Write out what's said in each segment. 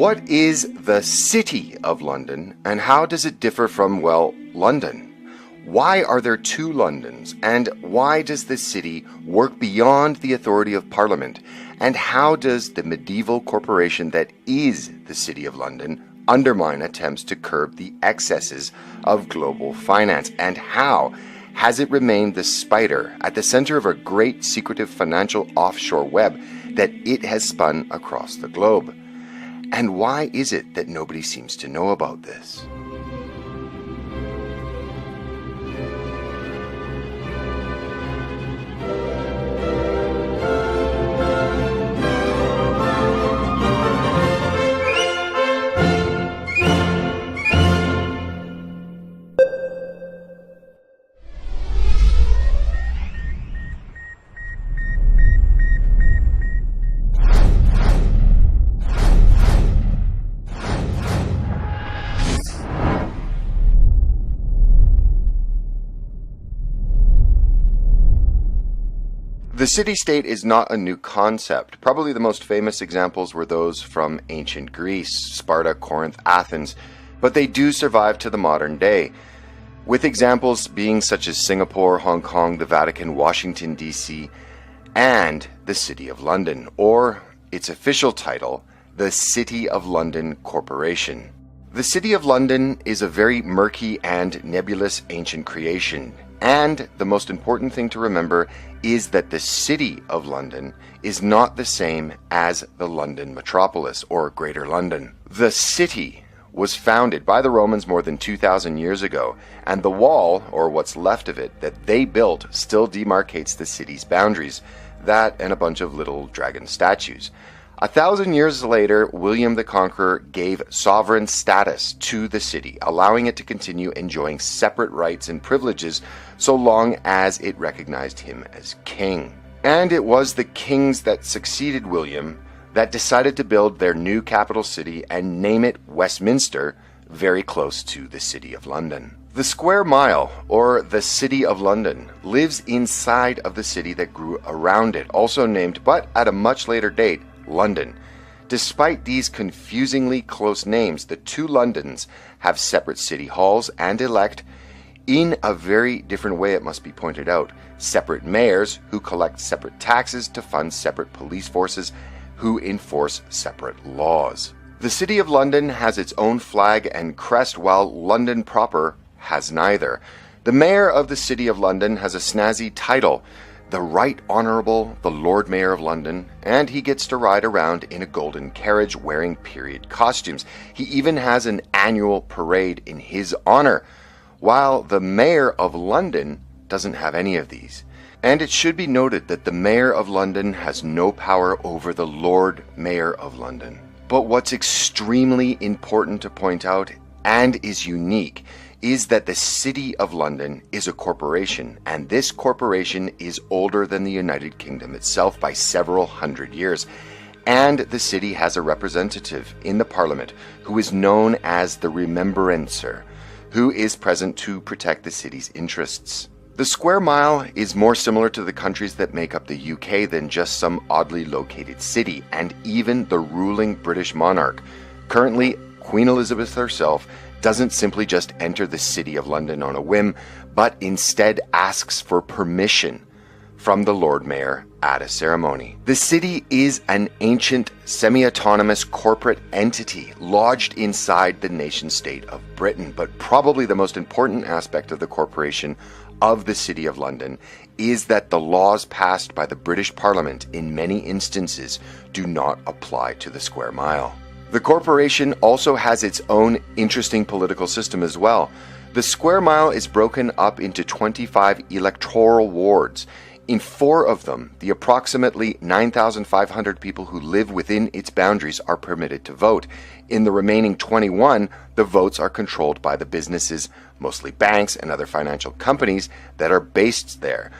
What is the City of London, and how does it differ from, well, London? Why are there two Londons, and why does the city work beyond the authority of Parliament? And how does the medieval corporation that is the City of London undermine attempts to curb the excesses of global finance? And how has it remained the spider at the center of a great secretive financial offshore web that it has spun across the globe? And why is it that nobody seems to know about this? The city-state is not a new concept. Probably the most famous examples were those from ancient Greece, Sparta, Corinth, Athens, but they do survive to the modern day, with examples being such as Singapore, Hong Kong, the Vatican, Washington, D.C., and the City of London, or its official title, the City of London Corporation. The City of London is a very murky and nebulous ancient creation. And the most important thing to remember is that the City of London is not the same as the London metropolis or Greater London. The city was founded by the Romans more than 2,000 years ago, and the wall, or what's left of it, that they built still demarcates the city's boundaries, that and a bunch of little dragon statues. 1,000 years later, William the Conqueror gave sovereign status to the city, allowing it to continue enjoying separate rights and privileges so long as it recognized him as king. And it was the kings that succeeded William that decided to build their new capital city and name it Westminster, very close to the City of London. The square mile, or the City of London, lives inside of the city that grew around it, also named, but at a much later date, London. Despite these confusingly close names, the two Londons have separate city halls and elect, in a very different way it must be pointed out, separate mayors who collect separate taxes to fund separate police forces who enforce separate laws. The City of London has its own flag and crest, while London proper has neither. The mayor of the City of London has a snazzy title, the Right Honourable the Lord Mayor of London, and he gets to ride around in a golden carriage wearing period costumes. He even has an annual parade in his honour, while the Mayor of London doesn't have any of these. And it should be noted that the Mayor of London has no power over the Lord Mayor of London. But what's extremely important to point out, and is unique, is that the City of London is a corporation, and this corporation is older than the United Kingdom itself by several hundred years. And the city has a representative in the Parliament who is known as the Remembrancer, who is present to protect the city's interests. The square mile is more similar to the countries that make up the UK than just some oddly located city, and even the ruling British monarch, currently Queen Elizabeth herself, doesn't simply just enter the City of London on a whim, but instead asks for permission from the Lord Mayor at a ceremony. The city is an ancient, semi-autonomous corporate entity lodged inside the nation-state of Britain, but probably the most important aspect of the corporation of the City of London is that the laws passed by the British Parliament in many instances do not apply to the square mile. The corporation also has its own interesting political system as well. The square mile is broken up into 25 electoral wards. In 4 of them, the approximately 9,500 people who live within its boundaries are permitted to vote. In the remaining 21, the votes are controlled by the businesses, mostly banks and other financial companies, that are based there.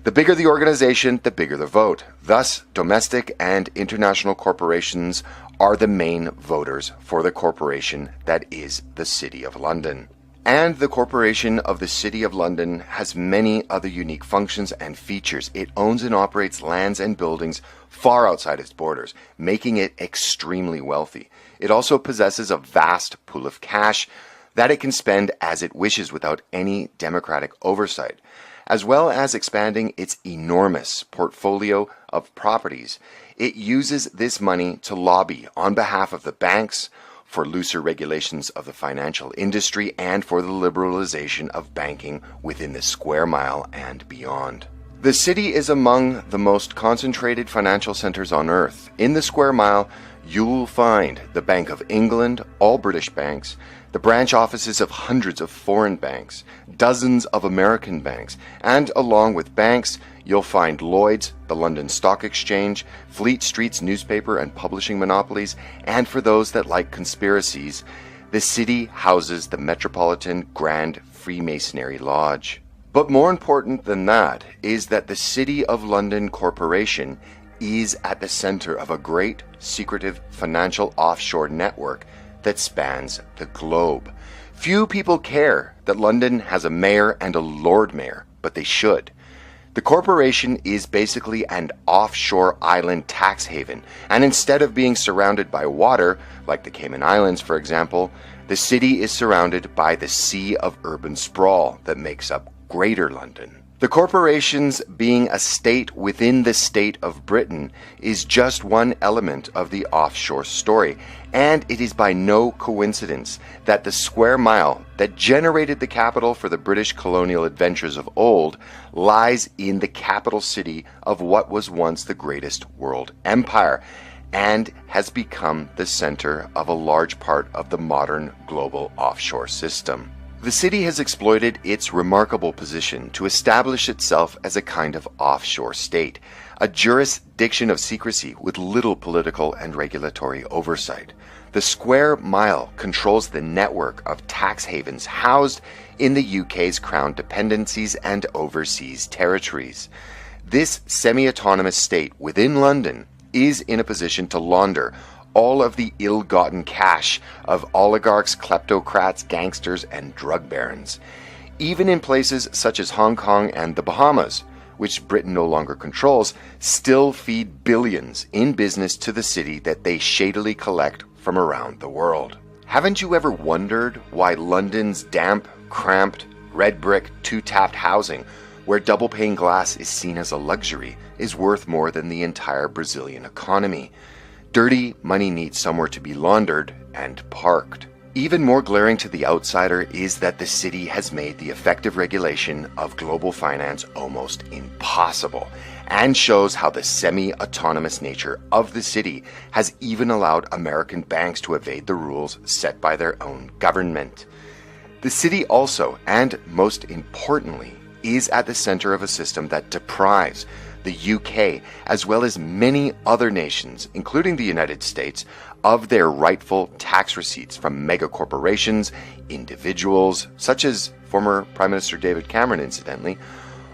The bigger the organization, the bigger the vote. Thus, domestic and international corporations are the main voters for the corporation that is the City of London. And the Corporation of the City of London has many other unique functions and features. It owns and operates lands and buildings far outside its borders, making it extremely wealthy. It also possesses a vast pool of cash that it can spend as it wishes without any democratic oversight, as well as expanding its enormous portfolio of properties. It uses this money to lobby on behalf of the banks, for looser regulations of the financial industry, and for the liberalization of banking within the square mile and beyond. The city is among the most concentrated financial centers on Earth. In the square mile, you'll find the Bank of England, all British banks, the branch offices of hundreds of foreign banks, dozens of American banks, and along with banks, you'll find Lloyd's, the London Stock Exchange, Fleet Street's newspaper and publishing monopolies, and for those that like conspiracies, the city houses the Metropolitan Grand Freemasonry Lodge. But more important than that is that the City of London Corporation is at the center of a great, secretive financial offshore network that spans the globe. Few people care that London has a mayor and a Lord Mayor, but they should. The corporation is basically an offshore island tax haven, and instead of being surrounded by water, like the Cayman Islands for example, the city is surrounded by the sea of urban sprawl that makes up Greater London. The corporation's being a state within the state of Britain is just one element of the offshore story, and it is by no coincidence that the square mile that generated the capital for the British colonial adventures of old lies in the capital city of what was once the greatest world empire, and has become the center of a large part of the modern global offshore system. The city has exploited its remarkable position to establish itself as a kind of offshore state, a jurisdiction of secrecy with little political and regulatory oversight. The square mile controls the network of tax havens housed in the UK's Crown dependencies and overseas territories. This semi-autonomous state within London is in a position to launder all of the ill-gotten cash of oligarchs, kleptocrats, gangsters, and drug barons. Even in places such as Hong Kong and the Bahamas, which Britain no longer controls, still feed billions in business to the city that they shadily collect from around the world. Haven't you ever wondered why London's damp, cramped, red brick, two-tapped housing, where double pane glass is seen as a luxury, is worth more than the entire Brazilian economy? Dirty money needs somewhere to be laundered and parked. Even more glaring to the outsider is that the city has made the effective regulation of global finance almost impossible, and shows how the semi-autonomous nature of the city has even allowed American banks to evade the rules set by their own government. The city also, and most importantly, is at the center of a system that deprives the UK, as well as many other nations, including the United States, of their rightful tax receipts from mega corporations, individuals, such as former Prime Minister David Cameron, incidentally,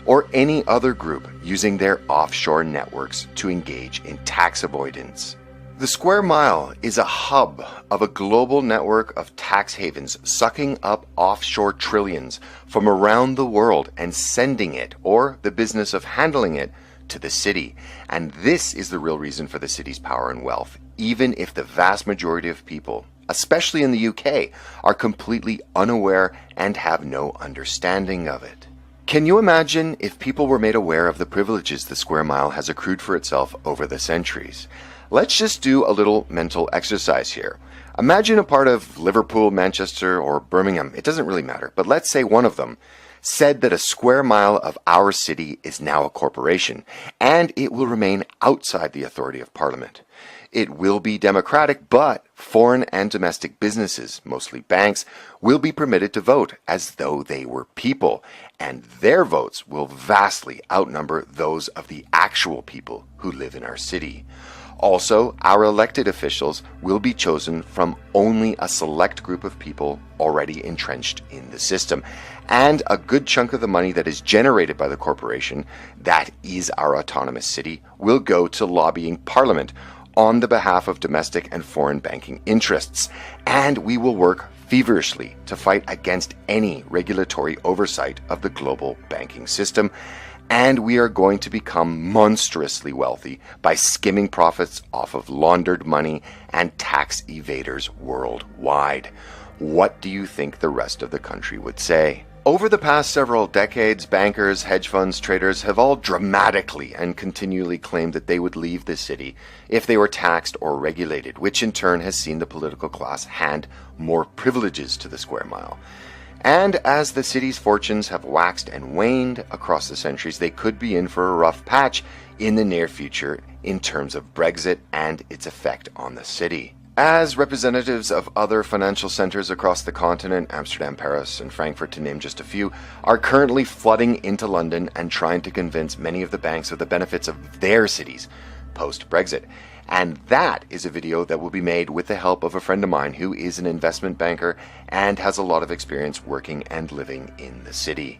or any other group using their offshore networks to engage in tax avoidance. The square mile is a hub of a global network of tax havens sucking up offshore trillions from around the world and sending it, or the business of handling it, to the city. And this is the real reason for the city's power and wealth, even if the vast majority of people, especially in the UK, are completely unaware and have no understanding of it. Can you imagine if people were made aware of the privileges the square mile has accrued for itself over the centuries? Let's just do a little mental exercise here. Imagine a part of Liverpool, Manchester, or Birmingham, it doesn't really matter, but let's say one of them said that a square mile of our city is now a corporation, and it will remain outside the authority of Parliament. It will be democratic, but foreign and domestic businesses, mostly banks, will be permitted to vote as though they were people, and their votes will vastly outnumber those of the actual people who live in our city. Also, our elected officials will be chosen from only a select group of people already entrenched in the system, and a good chunk of the money that is generated by the corporation, that is our autonomous city, will go to lobbying Parliament on the behalf of domestic and foreign banking interests, and we will work feverishly to fight against any regulatory oversight of the global banking system, and we are going to become monstrously wealthy by skimming profits off of laundered money and tax evaders worldwide. What do you think the rest of the country would say? Over the past several decades, bankers, hedge funds, traders have all dramatically and continually claimed that they would leave the city if they were taxed or regulated, which in turn has seen the political class hand more privileges to the square mile. And as the city's fortunes have waxed and waned across the centuries, they could be in for a rough patch in the near future in terms of Brexit and its effect on the city. As representatives of other financial centers across the continent, Amsterdam, Paris, and Frankfurt, to name just a few, are currently flooding into London and trying to convince many of the banks of the benefits of their cities post-Brexit. And that is a video that will be made with the help of a friend of mine who is an investment banker and has a lot of experience working and living in the city.